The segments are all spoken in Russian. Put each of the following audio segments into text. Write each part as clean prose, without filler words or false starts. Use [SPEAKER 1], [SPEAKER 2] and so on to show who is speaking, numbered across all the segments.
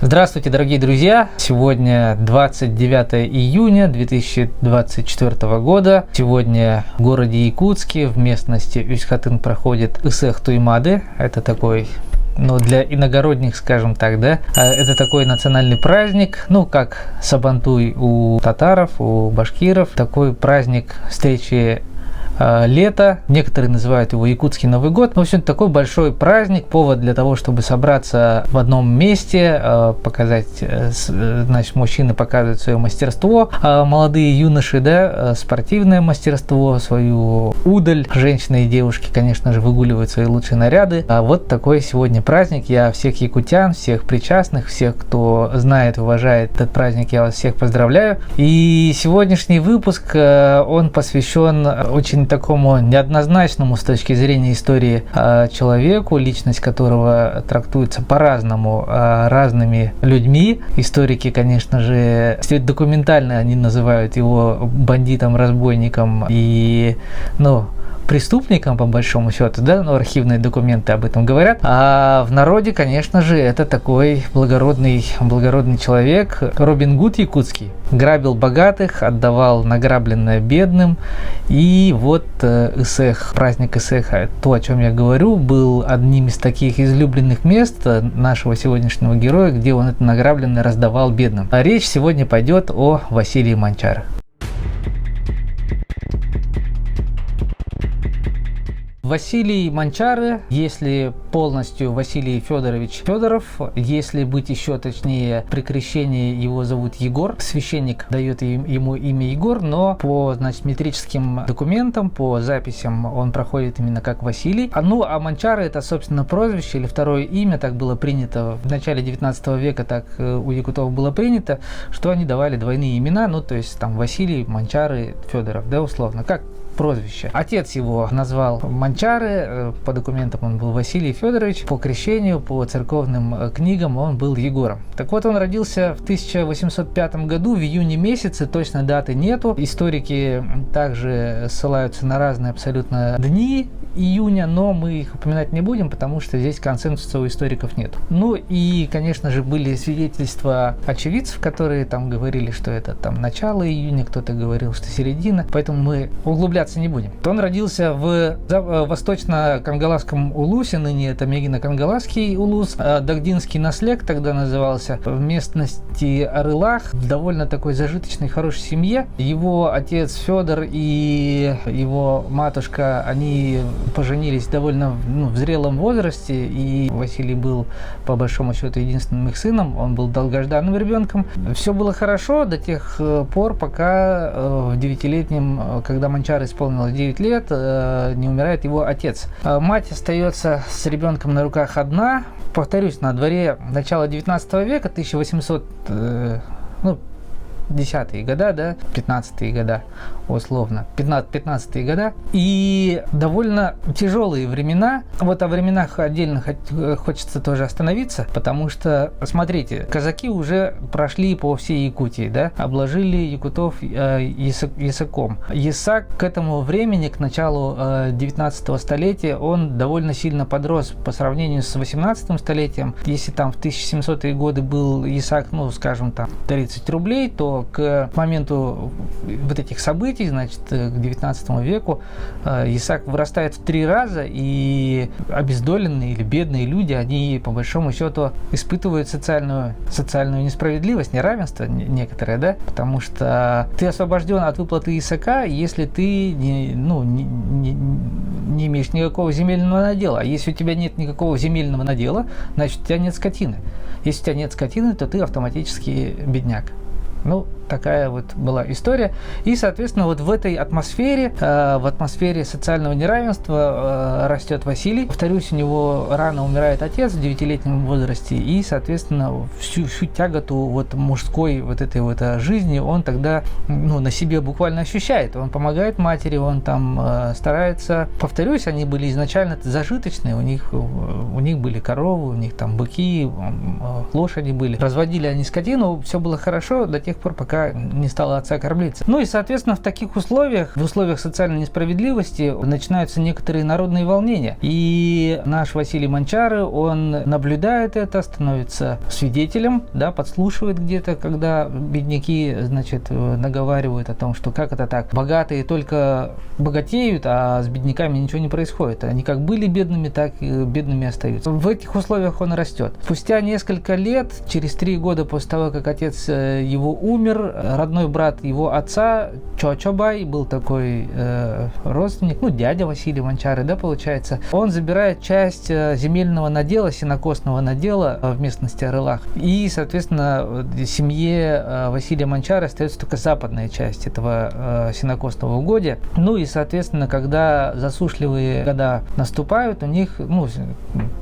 [SPEAKER 1] Здравствуйте, дорогие друзья! Сегодня 29 июня 2024 года. Сегодня в городе Якутске в местности Усть-Хатын проходит Ысэх Туймады. Это такой, для иногородних, скажем так, да, это такой национальный праздник, как Сабантуй у татаров, у башкиров. Такой праздник встречи лето, некоторые называют его Якутский Новый год. В общем, такой большой праздник, повод для того, чтобы собраться в одном месте, показать, значит, мужчины показывают свое мастерство, молодые юноши, да, спортивное мастерство, свою удаль, женщины и девушки, конечно же, выгуливают свои лучшие наряды. Вот такой сегодня праздник. Я всех якутян, всех причастных, всех, кто знает, уважает этот праздник, я вас всех поздравляю. И сегодняшний выпуск, он посвящен очень такому неоднозначному с точки зрения истории человеку, личность которого трактуется по-разному разными людьми. Историки, конечно же, документально они называют его бандитом, разбойником и, преступником, по большому счету, да, архивные документы об этом говорят. А в народе, конечно же, это такой благородный человек, Робин Гуд якутский. Грабил богатых, отдавал награбленное бедным. И вот Ысэх, праздник Ысэха, то, о чем я говорю, был одним из таких излюбленных мест нашего сегодняшнего героя, где он это награбленное раздавал бедным. А речь сегодня пойдет о Василии Манчаре. Василий Манчаре, если полностью Василий Федорович Федоров, если быть еще точнее, при крещении его зовут Егор, священник дает ему имя Егор, но по, метрическим документам, по записям он проходит именно как Василий. А Манчаре это, собственно, прозвище или второе имя, так было принято в начале 19 века, так у якутов было принято, что они давали двойные имена, то есть там Василий, Манчаре, Федоров, да, условно, как прозвище. Отец его назвал Манчаре, по документам он был Василий Федорович, по крещению, по церковным книгам он был Егором. Так вот, он родился в 1805 году, в июне месяце, точной даты нету. Историки также ссылаются на разные абсолютно дни июня, но мы их упоминать не будем, потому что здесь консенсуса у историков нет. И, конечно же, были свидетельства очевидцев, которые там говорили, что это там начало июня, кто-то говорил, что середина, поэтому мы углубляться не будем. Он родился в восточно-кангаласском улусе, ныне это Мегино-Кангаласский улус, Дагдинский наслег тогда назывался, в местности Арылах, в довольно такой зажиточной, хорошей семье. Его отец Федор и его матушка, они поженились довольно в зрелом возрасте, и Василий был, по большому счету, единственным их сыном, он был долгожданным ребенком. Все было хорошо до тех пор, пока в 9-летнем, когда Манчаре исполнилось 9 лет, не умирает его отец. Мать остается с ребенком на руках одна. Повторюсь, на дворе начала 19 века, 10-е года, да, 15-е года, условно, 15-е года, и довольно тяжелые времена. Вот о временах отдельно хочется тоже остановиться, потому что, смотрите, казаки уже прошли по всей Якутии, да, обложили якутов ясаком. Ясак к этому времени, к началу 19 столетия, он довольно сильно подрос по сравнению с 18 столетием. Если там в 1700-е годы был ясак, скажем, там 30 рублей, то к моменту вот этих событий, значит, к 19 веку, ясак вырастает в 3 раза, и обездоленные или бедные люди, они по большому счету испытывают социальную несправедливость, неравенство некоторое, да, потому что ты освобожден от выплаты ясака, если ты не имеешь никакого земельного надела. А если у тебя нет никакого земельного надела, значит, у тебя нет скотины. Если у тебя нет скотины, то ты автоматически бедняк. Такая вот была история. И, соответственно, вот в этой атмосфере, в атмосфере социального неравенства растет Василий. Повторюсь, у него рано умирает отец в 9-летнем возрасте, и, соответственно, всю тяготу вот мужской вот этой вот жизни он тогда на себе буквально ощущает. Он помогает матери, он там старается. Повторюсь, они были изначально зажиточные, у них были коровы, у них там быки, лошади были. Разводили они скотину, все было хорошо до тех пор, пока пока не стала отца кормильца. Ну и, соответственно, в таких условиях, в условиях социальной несправедливости, начинаются некоторые народные волнения. И наш Василий Манчары, он наблюдает это, становится свидетелем, да, подслушивает где-то, когда бедняки, значит, наговаривают о том, что как это так, богатые только богатеют, а с бедняками ничего не происходит. Они как были бедными, так и бедными остаются. В этих условиях он растет. Спустя несколько лет, через 3 года после того, как отец его умер, родной брат его отца, Чочобай, был такой родственник, ну, дядя Василия Манчары, да, получается, он забирает часть земельного надела, сенокосного надела в местности Арылах. И, соответственно, семье Василия Манчары остается только западная часть этого сенокосного угодья. Ну и, соответственно, когда засушливые года наступают, у них, ну,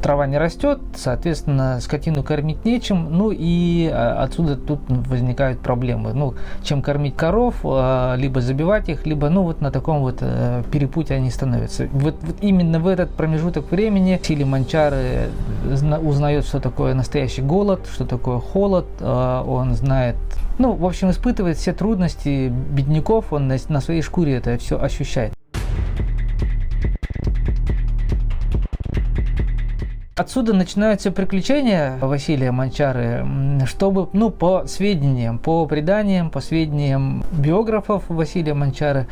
[SPEAKER 1] трава не растет, соответственно, скотину кормить нечем, ну и отсюда тут возникают проблемы. Ну, чем кормить коров, либо забивать их, либо, ну, вот на таком вот перепутье они становятся. Вот именно в этот промежуток времени Василий Манчары узнает, что такое настоящий голод, что такое холод, он знает, ну, в общем, испытывает все трудности бедняков, он на своей шкуре это все ощущает. Отсюда начинаются приключения Василия Манчары, чтобы, ну, по сведениям, по преданиям, по сведениям биографов Василия Манчары,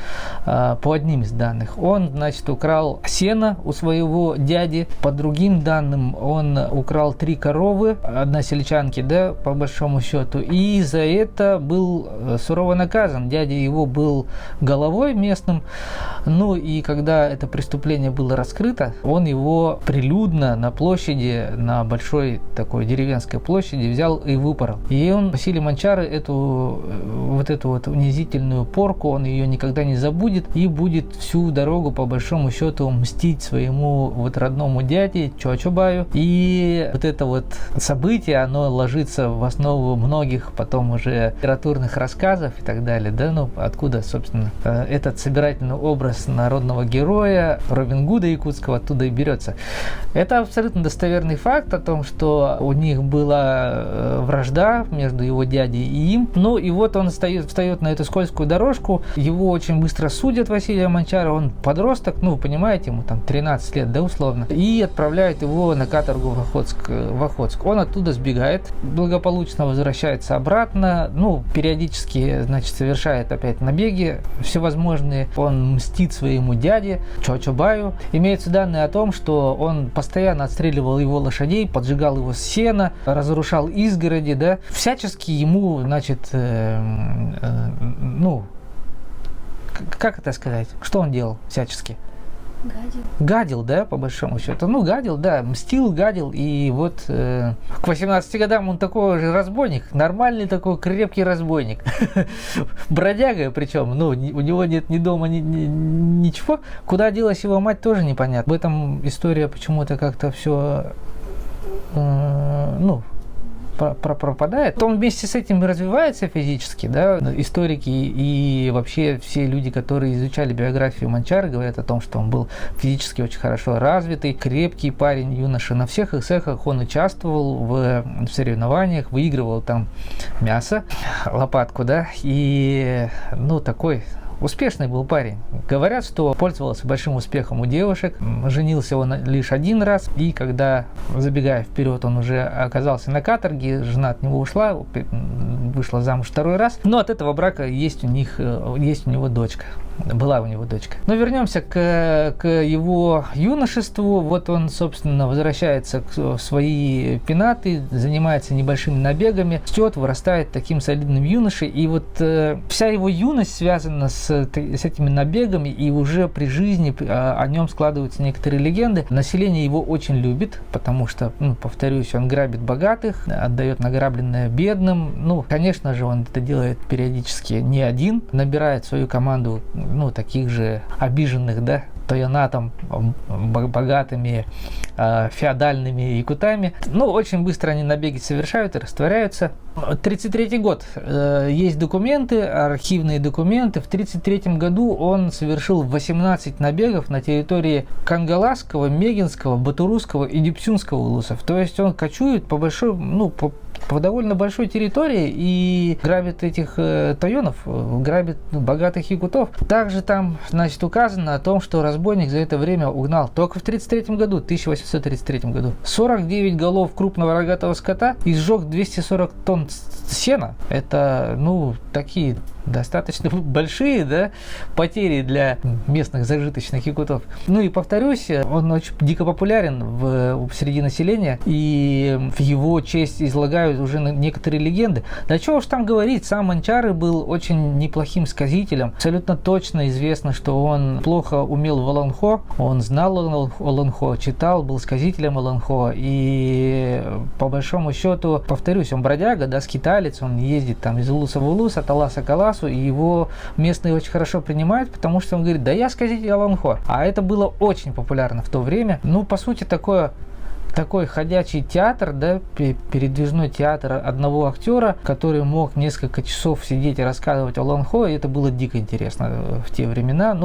[SPEAKER 1] по одним из данных, он, значит, украл сено у своего дяди, по другим данным, он украл 3 коровы, 1 сельчанки, да, по большому счету, и за это был сурово наказан. Дядя его был головой местным, ну и когда это преступление было раскрыто, он его прилюдно на площади, на большой такой деревенской площади взял и выпорол. И он, Василий Манчары, эту унизительную порку, он ее никогда не забудет и будет всю дорогу, по большому счету, мстить своему вот родному дяде Чочобаю. И вот это вот событие, оно ложится в основу многих потом уже литературных рассказов и так далее, да, ну, откуда, собственно, этот собирательный образ народного героя Робин Гуда якутского оттуда и берется. Это абсолютно достоверный факт о том, что у них была вражда между его дядей и им. Ну и вот он встает на эту скользкую дорожку, его очень быстро судят, Василия Манчара, он подросток, ну, понимаете, ему там 13 лет, да, условно, и отправляют его на каторгу в Охотск. Он оттуда сбегает, благополучно возвращается обратно, ну, периодически, значит, совершает опять набеги всевозможные, он мстит своему дяде Чочобаю. Имеются данные о том, что он постоянно отстреливал его лошадей, поджигал его сено, разрушал изгороди, да, всячески ему, значит, ну, как это сказать, что он делал всячески? Гадил, да, по большому счету. Ну, гадил, да, мстил, гадил. И вот к 18 годам он такой же разбойник, нормальный такой крепкий разбойник. Бродяга причем, ну, у него нет ни дома, ничего. Куда делась его мать, тоже непонятно. В этом история почему-то как-то все, ну, пропадает. Он вместе с этим развивается физически, да. Историки и вообще все люди, которые изучали биографию Манчары, говорят о том, что он был физически очень хорошо развитый, крепкий парень, юноша. На всех эссехах он участвовал в соревнованиях, выигрывал там мясо, лопатку, да, и, ну, такой успешный был парень. Говорят, что пользовался большим успехом у девушек. Женился он лишь 1 раз. И когда, забегая вперед, он уже оказался на каторге, жена от него ушла, вышла замуж 2 раз. Но от этого брака есть у него дочка. Была у него дочка. Но вернемся к его юношеству. Вот он, собственно, возвращается в свои пенаты, занимается небольшими набегами, растет, вырастает таким солидным юношей. И вот вся его юность связана с этими набегами, и уже при жизни о нем складываются некоторые легенды. Население его очень любит, потому что, ну, повторюсь, он грабит богатых, отдает награбленное бедным. Ну, конечно же, он это делает периодически не один, набирает свою команду, ну, таких же обиженных, да, тоянатом, богатыми феодальными якутами. Ну, очень быстро они набеги совершают и растворяются. 1933 год. Есть документы, архивные документы. В 1933 году он совершил 18 набегов на территории Кангаласского, Мегинского, Батурусского и Дипсюнского улусов. То есть он кочует по большой, по довольно большой территории и грабит этих тойонов, грабит богатых якутов. Также там, значит, указано о том, что разбойник за это время угнал только в 1833 году 49 голов крупного рогатого скота и сжег 240 тонн сена. Это, такие достаточно большие, да, потери для местных зажиточных якутов. И повторюсь, он очень дико популярен среди населения, и в его честь излагают уже некоторые легенды. Да чего уж там говорить, сам Манчары был очень неплохим сказителем. Абсолютно точно известно, что он плохо умел в олонхо, он знал олонхо, читал, был сказителем олонхо, и по большому счету, повторюсь, он бродяга, да, скиталец, он ездит там из улуса в улус, от аласа к аласу, и его местные очень хорошо принимают, потому что он говорит: да я сказитель олонхо. А это было очень популярно в то время. По сути, такой ходячий театр, да, передвижной театр одного актера, который мог несколько часов сидеть и рассказывать о олонхо, и это было дико интересно в те времена.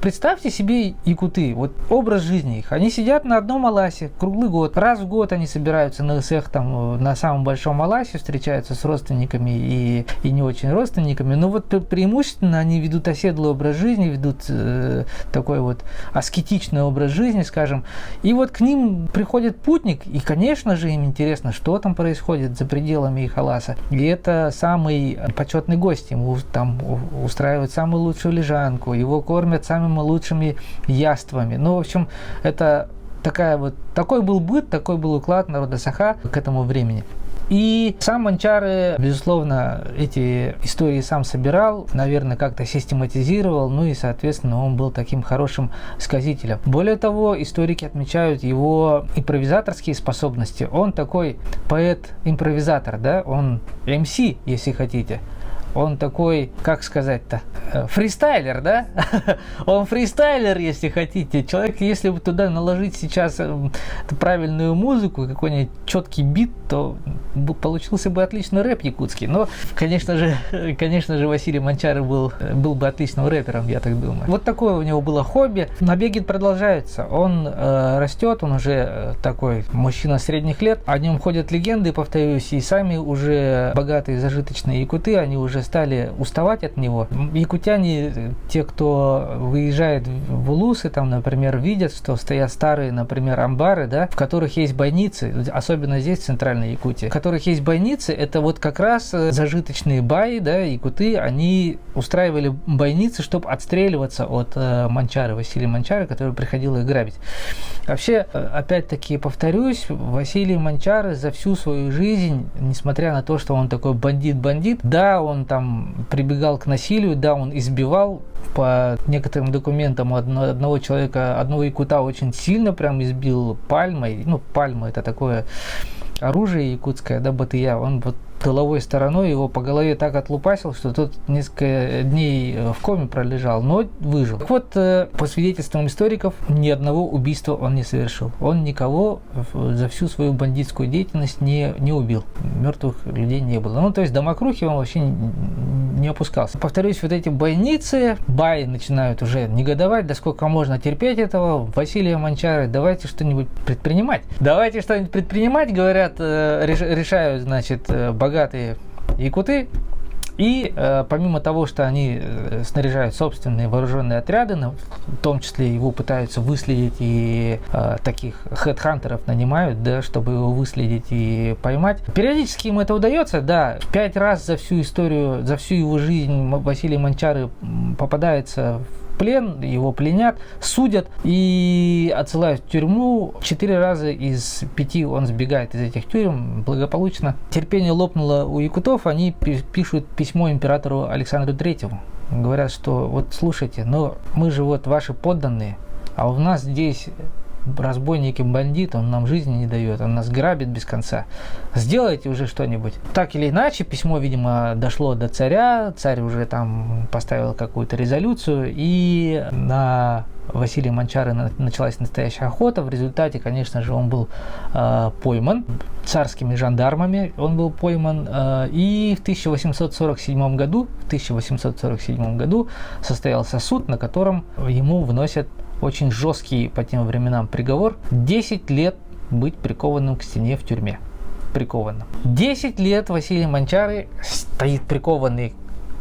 [SPEAKER 1] Представьте себе якуты, вот образ жизни их. Они сидят на одном аласе круглый год. Раз в год они собираются на СЭХ, там, на самом большом аласе, встречаются с родственниками и не очень родственниками. Но вот преимущественно они ведут оседлый образ жизни, ведут такой вот аскетичный образ жизни, скажем. И вот к ним приходит путник, и, конечно же, им интересно, что там происходит за пределами их аласа. И это самый почетный гость. Ему там устраивают самую лучшую лежанку, его кормят самыми лучшими яствами. В общем, это такой был быт, такой был уклад народа Саха к этому времени. И сам Манчары, безусловно, эти истории сам собирал, наверное, как-то систематизировал, и, соответственно, он был таким хорошим сказителем. Более того, историки отмечают его импровизаторские способности. Он такой поэт-импровизатор, да, он МС, если хотите. Он такой, как сказать-то, фристайлер, да? Он фристайлер, если хотите. Человек, если бы туда наложить сейчас правильную музыку, какой-нибудь четкий бит, то получился бы отличный рэп якутский. Но, конечно же, Василий Манчары был бы отличным рэпером, я так думаю. Вот такое у него было хобби. Набеги продолжаются. Он растет, он уже такой мужчина средних лет. О нем ходят легенды, повторюсь, и сами уже богатые зажиточные якуты, они уже стали уставать от него. Якутяне, те, кто выезжает в улусы, там, например, видят, что стоят старые, например, амбары, да, в которых есть бойницы, особенно здесь, в Центральной Якутии, в которых есть бойницы, это вот как раз зажиточные баи, да, якуты, они устраивали бойницы, чтобы отстреливаться от Манчары, Василия Манчары, который приходил их грабить. Вообще, опять-таки, повторюсь, Василий Манчары за всю свою жизнь, несмотря на то, что он такой бандит, да, он там прибегал к насилию, да, он избивал, по некоторым документам одного человека, одного якута очень сильно прям избил пальмой. Пальма — это такое оружие якутское, да, батыя. Он вот тыловой стороной его по голове так отлупасил, что тот несколько дней в коме пролежал, но выжил. Так вот, по свидетельствам историков, ни одного убийства он не совершил. Он никого за всю свою бандитскую деятельность не убил. Мертвых людей не было. То есть до мокрухи он вообще не опускался. Повторюсь, вот эти бойницы, баи начинают уже негодовать, да сколько можно терпеть этого. Василия Манчары, давайте что-нибудь предпринимать. Давайте что-нибудь предпринимать, говорят, решают, значит, богатые якуты. И помимо того, что они снаряжают собственные вооруженные отряды, в том числе его пытаются выследить и таких хедхантеров нанимают, да, чтобы его выследить и поймать. Периодически им это удается, да. 5 раз за всю историю, за всю его жизнь Василий Манчары попадается в плен, его пленят, судят и отсылают в тюрьму. 4 раза из 5 он сбегает из этих тюрем благополучно. Терпение лопнуло у якутов, они пишут письмо императору Александру Третьему. Говорят, что вот слушайте, но мы же вот ваши подданные, а у нас здесь разбойник и бандит, он нам жизни не дает, он нас грабит без конца. Сделайте уже что-нибудь. Так или иначе, письмо, видимо, дошло до царя, царь уже там поставил какую-то резолюцию, и на Василия Манчары началась настоящая охота. В результате, конечно же, он был пойман царскими жандармами, он был пойман, и в 1847 году состоялся суд, на котором ему выносят очень жесткий по тем временам приговор: 10 лет быть прикованным к стене в тюрьме. Прикованным. 10 лет Василий Манчары стоит прикованный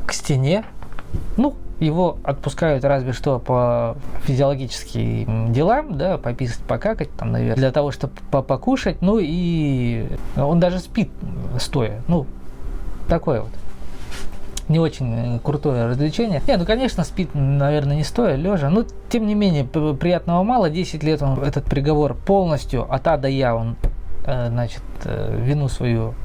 [SPEAKER 1] к стене. Ну, его отпускают разве что по физиологическим делам, да, пописать, покакать, там, наверное, для того, чтобы покушать. Ну и он даже спит стоя. Ну, такое вот. Не очень крутое развлечение. Не, ну, конечно, спит, наверное, не стоя, лежа. Но, тем не менее, приятного мало. 10 лет он этот приговор полностью от А до Я, он, значит, вину свою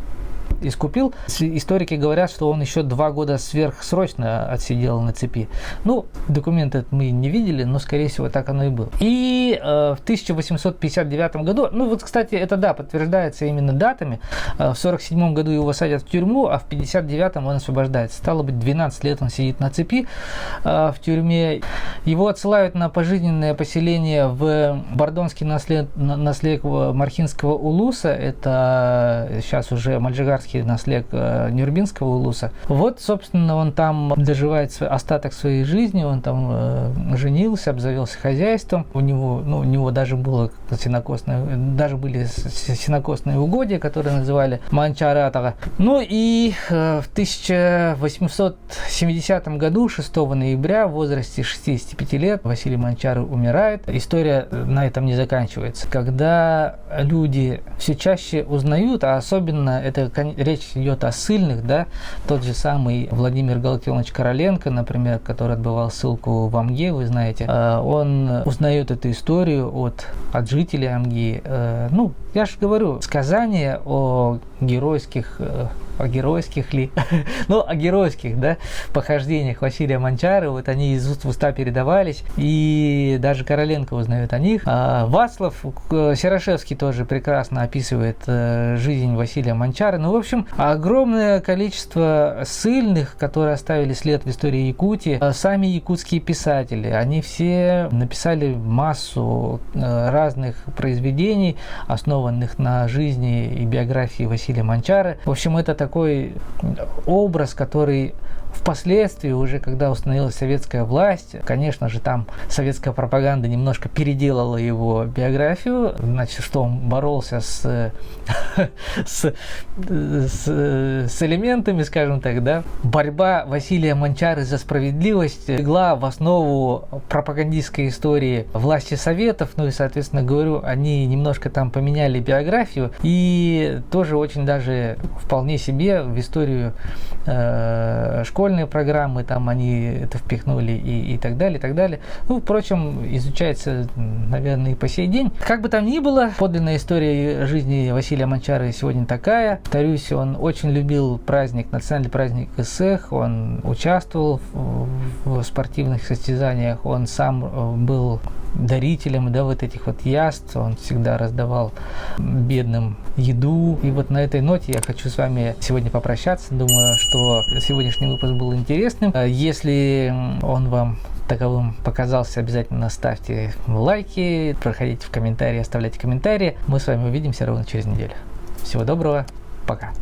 [SPEAKER 1] искупил. Историки говорят, что он еще 2 года сверхсрочно отсидел на цепи. Ну, документы мы не видели, но, скорее всего, так оно и было. И в 1859 году, ну вот, кстати, это, да, подтверждается именно датами. В 47 году его садят в тюрьму, а в 59-м он освобождается. Стало быть, 12 лет он сидит на цепи в тюрьме. Его отсылают на пожизненное поселение в Бордонский наслед Мархинского улуса. Это сейчас уже Маджигарский наслед Нюрбинского улуса. Вот, собственно, он там доживает остаток своей жизни, он там женился, обзавелся хозяйством. У него даже было были сенокосные угодья, которые называли Манчаратага. Ну и в 1870 году, 6 ноября, в возрасте 65 лет, Василий Манчары умирает. История на этом не заканчивается. Когда люди все чаще узнают, а особенно это речь идет о ссыльных, да, тот же самый Владимир Галактионович Короленко, например, который отбывал ссылку в Амге, вы знаете, он узнает эту историю от жителей Амги. Ну, я же говорю, сказания о геройских да, похождениях Василия Манчары, вот они из уст в уста передавались, и даже Короленко узнает о них. Вацлав Серошевский тоже прекрасно описывает жизнь Василия Манчары. Ну, в общем, огромное количество ссыльных, которые оставили след в истории Якутии, сами якутские писатели, они все написали массу разных произведений, основанных на жизни и биографии Василия Манчары. В общем, это такой образ, который впоследствии, уже когда установилась советская власть, конечно же, там советская пропаганда немножко переделала его биографию, значит, что он боролся с элементами, скажем так, да. Борьба Василия Манчары за справедливость легла в основу пропагандистской истории власти Советов, ну и, соответственно, говорю, они немножко там поменяли биографию и тоже очень даже вполне себе в историю школьные программы, там они это впихнули и так далее, и так далее. Ну, впрочем, изучается, наверное, и по сей день. Как бы там ни было, подлинная история жизни Василия Манчары сегодня такая. Повторюсь, он очень любил праздник, национальный праздник ЭСЭХ, он участвовал в спортивных состязаниях, он сам был дарителем, да, вот этих вот яств, он всегда раздавал бедным еду. И вот на этой ноте я хочу с вами сегодня попрощаться. Думаю, что сегодняшний выпуск был интересным. Если он вам таковым показался, обязательно ставьте лайки, проходите в комментарии, оставляйте комментарии. Мы с вами увидимся ровно через неделю. Всего доброго, пока.